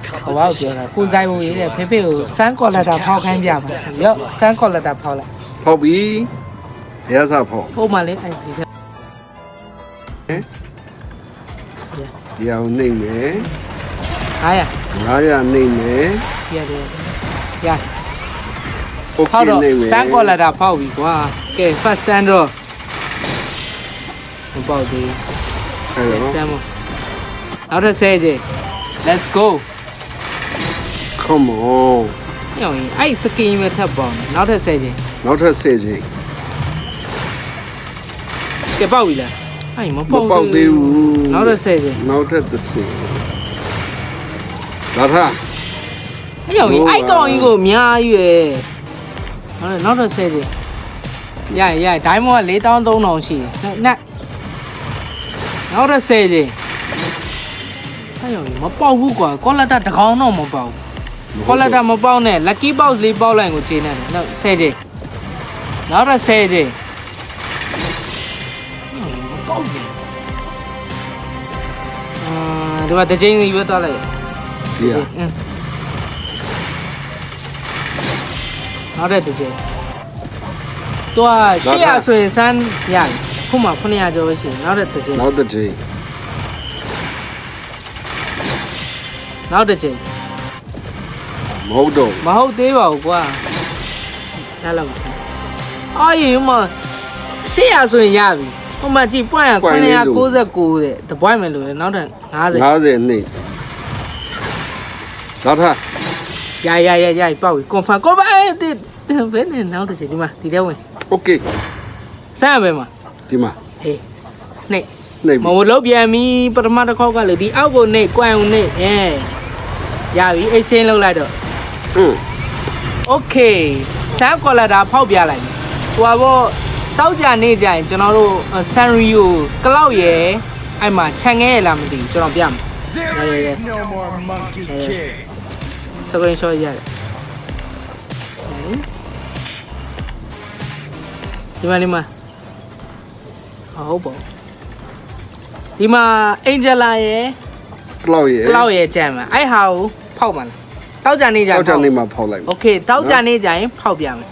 ဟောပြောတာကိုဆိုင်ဘူးရေးတဲ့ဖေဖေကိုစမ်းကော်လက်တာဖောက်ခိုင်းပြပါစီရော့စမ်းကော်လက်တာဖောက်လိုက် ဖောက်ပြီဘယ်စားဖောက် ဟုတ်မှလည်းအဲ့ဒီချက် ဒီအောင်နှိမ့်မယ် 900 900နှိမ့်မယ် ရတယ်ရ โอเค ဖောက်တော့ နှိမ့်မယ် စမ်းကော်လက်တာဖောက်ပြီကွာကဲ first stand တော့မပေါက်သေး အဲ့တော့ တမ်းမနောက်ထပ်10ကြိမ် let's go come on ညောင်ရင်အဲ့စကင်ပဲထပ်ပေါအောင်နောက်ထပ်10ကြိမ် နောက်ထပ်10ချိန် ကဲပေါက်ပြီလားအဲ့မ မ ပေါက် ပေါက်သေးဘူး နောက်ထပ်10ကြိမ် နောက်ထပ်30လာထား အဲ့ကြောင့်အဲ့ကောင်ကြီးကိုအများကြီးပဲဟုတ်တယ်နောက်တော့10ကြိမ်ရဒိုင်းမောက4300ရှိတယ်နတ်နောက်တော့10ကြိမ်အဲ့ကြောင့်မပေါက်ဘူးကွာကောလက်တာတကောင်တော့မပေါက်ဘူးကောလက်တာမပေါက်နဲ့ lucky box လေးပေါက်လိုက်ကိုခြေနေတယ်နောက်10ကြိမ်နောက်တော့10ကြိမ်မပေါက်ဘူးဒီမှာတစ်ကြိမ်စီပဲသွားလိုက် ဒီဟာ နောက်တဲ့တစ်ကြိမ်တော့800ဆိုရင်စမ်းရတယ်ခုမှ900ကျော်ပဲရှိတယ်နောက်တဲ့တစ်ကြိမ် နောက်တစ်ချိန် နောက်တစ်ကြိမ် မဟုတ်တော့ မဟုတ်သေးပါဘူးကွာဒါလောက်အာရေမ800ဆိုရင်ရပြီဟိုမှာကြည့် point 999တဲ့တပွိုင်းမယ်လို့လေနောက်တဲ့50 50နှိမ့်လာထား ရပေါက်ပြီ confirm ဘယ်နဲ့နောက်တစ်ကြိမ်ဒီမှာဒီထဲဝင် โอเค စမ်းရပဲမှာ ဒီမှာ ဟေးနှိပ် နှိမ့် မဝလို့ပြန်ပြီပထမတစ်ခေါက်ကလေဒီအောက်ကိုနှိပ်၊ကွမ်ကိုနှိပ်ရပြီအိတ်ရှင်းလောက်လိုက်တော့ โอเคစမ်းကော်လာတာဖောက်ပြလိုက်ပြီဟိုဘောတောက်ကြနေကြရင်ကျွန်တော်တို့ဆန်ရီယိုကလောက်ရယ်အဲ့မှာခြံငဲရလားမသိဘူးကျွန်တော်ပြမယ် There is no more monkey king. စကရင်ရှော့ရတယ်ဒီမှာဟုတ်ပေါ့ဒီမှာအင်ဂျလာရယ် ကလောက်ရဲ့ ကလောက်ရယ်ကြံမှာအဲ့ဟာကိုဖောက်မှာလားတောက်ကြနေကြ တောက်ကြနေမှာဖောက်လိုက် โอเคတောက်ကြနေကြရင်ဖောက်ပြမယ်